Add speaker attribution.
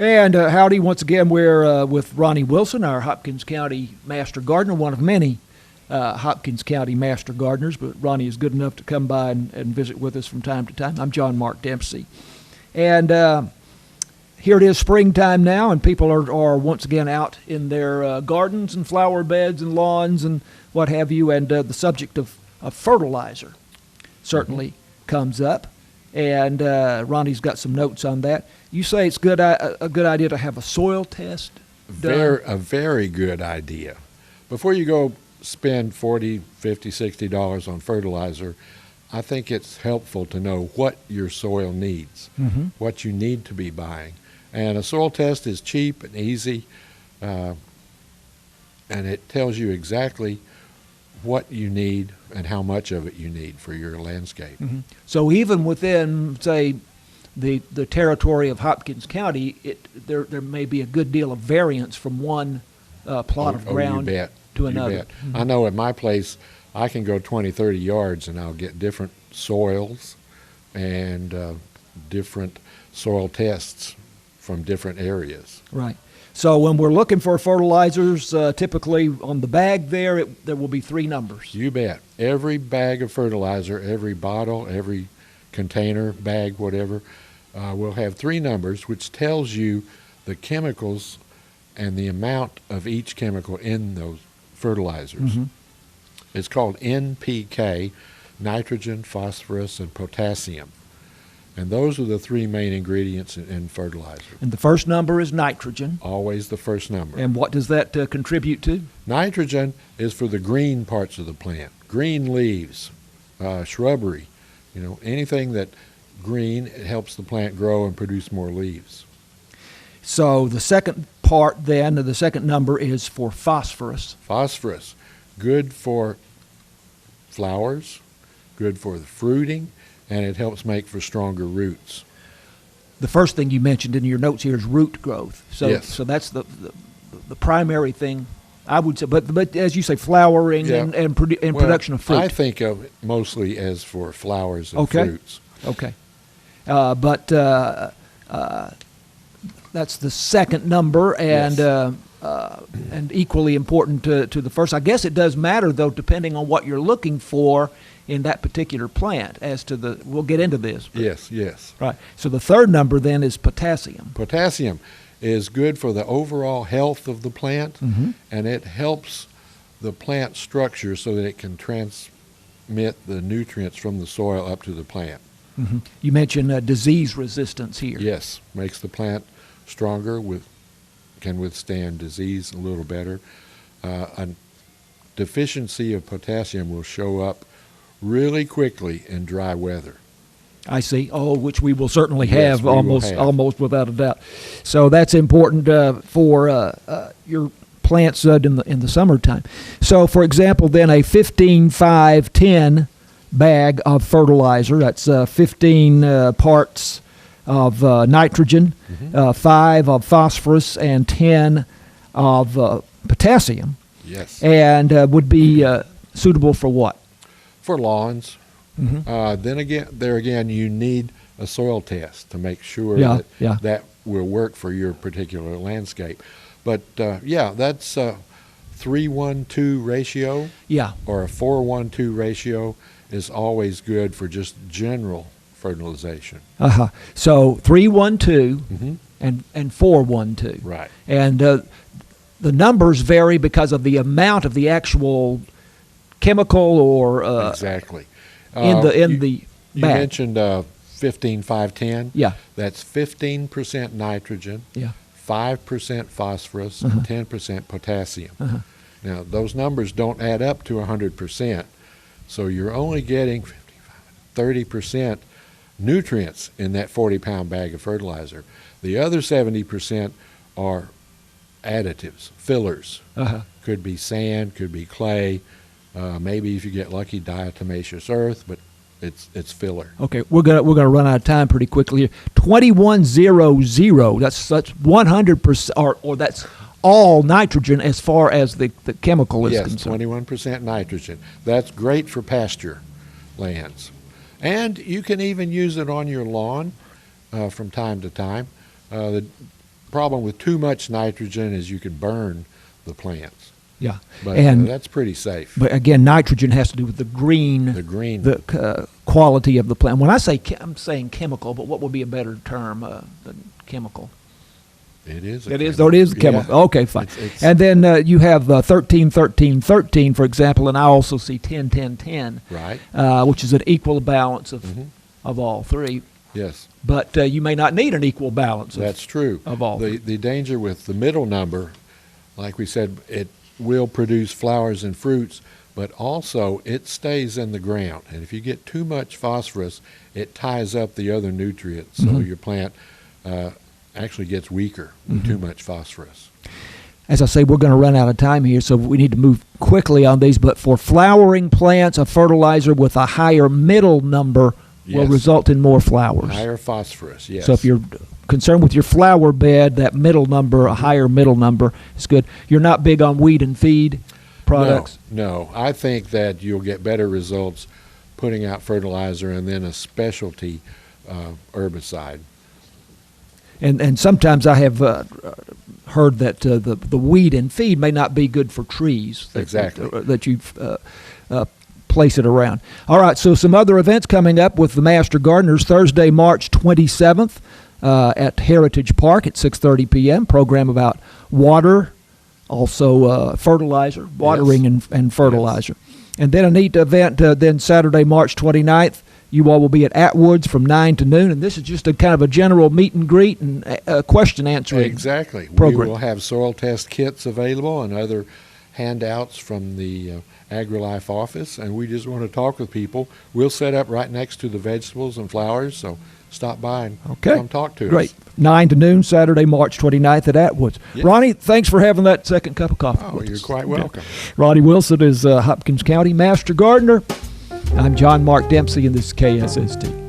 Speaker 1: And howdy, once again, we're with Ronnie Wilson, our Hopkins County Master Gardener, one of many Hopkins County Master Gardeners, but Ronnie is good enough to come by and visit with us from time to time. I'm John Mark Dempsey. And here it is springtime now, and people are once again out in their gardens and flower beds and lawns and what have you, and the subject of fertilizer certainly comes up. And Ronnie's got some notes on that. You say it's a good idea to have a soil test done?
Speaker 2: A very good idea. Before you go spend $40, $50, $60 on fertilizer, I think it's helpful to know what your soil needs, what you need to be buying. And a soil test is cheap and easy, and it tells you exactly what you need and how much of it you need for your landscape.
Speaker 1: So even within, say, the territory of Hopkins County, there may be a good deal of variance from one plot of ground to another.
Speaker 2: You bet. I know at my place, I can go 20, 30 yards and I'll get different soils and different soil tests from different areas.
Speaker 1: Right. So when we're looking for fertilizers, typically on the bag there will be three numbers.
Speaker 2: You bet. Every bag of fertilizer, every bottle, every container, bag, whatever, will have three numbers, which tells you the chemicals and the amount of each chemical in those fertilizers. It's called NPK, nitrogen, phosphorus, and potassium. And those are the three main ingredients in fertilizer.
Speaker 1: And the first number is nitrogen.
Speaker 2: Always the first number.
Speaker 1: And what does that contribute to?
Speaker 2: Nitrogen is for the green parts of the plant. Green leaves, shrubbery, anything that green, it helps the plant grow and produce more leaves.
Speaker 1: So the second part then, the second number is for phosphorus.
Speaker 2: Phosphorus, good for flowers, good for the fruiting, and it helps make for stronger roots.
Speaker 1: The first thing you mentioned in your notes here is root growth. So,
Speaker 2: yes.
Speaker 1: So that's the primary thing, I would say. But as you say, flowering and production of fruit.
Speaker 2: I think of it mostly as for flowers and fruits.
Speaker 1: Okay. But that's the second number, and
Speaker 2: Yes.
Speaker 1: And equally important to the first. I guess it does matter, though, depending on what you're looking for in that particular plant as to we'll get into this.
Speaker 2: Yes.
Speaker 1: Right. So the third number then is potassium.
Speaker 2: Potassium is good for the overall health of the plant, and it helps the plant structure so that it can transmit the nutrients from the soil up to the plant.
Speaker 1: You mentioned disease resistance here.
Speaker 2: Yes, makes the plant stronger, can withstand disease a little better. A deficiency of potassium will show up really quickly in dry weather.
Speaker 1: I see. Oh, which we will certainly
Speaker 2: Yes,
Speaker 1: have,
Speaker 2: we will
Speaker 1: almost without a doubt. So that's important for your plants in the summertime. So, for example, then a 15-5-10 bag of fertilizer. That's 15 parts of nitrogen, 5 of phosphorus, and 10 of potassium.
Speaker 2: Yes.
Speaker 1: And would be suitable for what?
Speaker 2: For lawns. Then again, you need a soil test to make sure that will work for your particular landscape. But that's a 3-1-2 ratio.
Speaker 1: Yeah.
Speaker 2: Or a 4-1-2 ratio is always good for just general fertilization.
Speaker 1: So 3-1-2 and 4-1-2.
Speaker 2: Right.
Speaker 1: And the numbers vary because of the amount of the actual chemical or
Speaker 2: exactly.
Speaker 1: in the
Speaker 2: you
Speaker 1: bag.
Speaker 2: mentioned 15-5-10.
Speaker 1: Yeah.
Speaker 2: That's 15% nitrogen, 5% phosphorus, and 10% potassium. Now, those numbers don't add up to 100%, so you're only getting 30% nutrients in that 40-pound bag of fertilizer. The other 70% are additives, fillers.
Speaker 1: Uh-huh.
Speaker 2: Could be sand, could be clay, maybe if you get lucky, diatomaceous earth, but it's filler.
Speaker 1: Okay, we're gonna run out of time pretty quickly here. 2100. That's 100%, or that's all nitrogen as far as the chemical is
Speaker 2: Yes,
Speaker 1: concerned.
Speaker 2: 21% nitrogen. That's great for pasture lands. And you can even use it on your lawn from time to time. The problem with too much nitrogen is you can burn the plants.
Speaker 1: Yeah,
Speaker 2: But
Speaker 1: and
Speaker 2: that's pretty safe.
Speaker 1: but again, nitrogen has to do with the green, quality of the plant. When I say I'm saying chemical, but what would be a better term than chemical?
Speaker 2: It is.
Speaker 1: It is chemical.
Speaker 2: Yeah.
Speaker 1: Okay, fine.
Speaker 2: It's
Speaker 1: And then you have 13, 13, 13, for example, and I also see 10, 10, 10,
Speaker 2: right.
Speaker 1: which is an equal balance of
Speaker 2: Mhm.
Speaker 1: of all three.
Speaker 2: Yes,
Speaker 1: But you may not need an equal balance.
Speaker 2: that's true.
Speaker 1: Of all.
Speaker 2: The danger with the middle number, like we said, it will produce flowers and fruits, but also it stays in the ground. And if you get too much phosphorus, it ties up the other nutrients, so
Speaker 1: Mhm.
Speaker 2: your plant actually gets weaker with too much phosphorus.
Speaker 1: As I say, we're going to run out of time here, so we need to move quickly on these. But for flowering plants, a fertilizer with a higher middle number will
Speaker 2: Yes.
Speaker 1: result in more flowers.
Speaker 2: Higher phosphorus, yes.
Speaker 1: So if you're concerned with your flower bed, that middle number, a higher middle number, is good. You're not big on weed and feed products?
Speaker 2: No, I think that you'll get better results putting out fertilizer and then a specialty herbicide.
Speaker 1: And sometimes I have heard that the weed and feed may not be good for trees.
Speaker 2: Exactly.
Speaker 1: That you place it around. All right, so some other events coming up with the Master Gardeners. Thursday, March 27th at Heritage Park at 6:30 p.m. Program about water, also fertilizer, watering and fertilizer. Yes. And then a neat event then Saturday, March 29th. You all will be at Atwood's from 9 to noon, and this is just a kind of a general meet and greet and question answering.
Speaker 2: Exactly.
Speaker 1: Program.
Speaker 2: We will have soil test kits available and other handouts from the AgriLife office, and we just want to talk with people. We'll set up right next to the vegetables and flowers, so stop by and come talk to us.
Speaker 1: Great. 9 to noon, Saturday, March 29th at Atwood's.
Speaker 2: Yes.
Speaker 1: Ronnie, thanks for having that second cup of coffee.
Speaker 2: Oh, you're quite welcome.
Speaker 1: Ronnie Wilson is Hopkins County Master Gardener. I'm John Mark Dempsey, and this is KSST.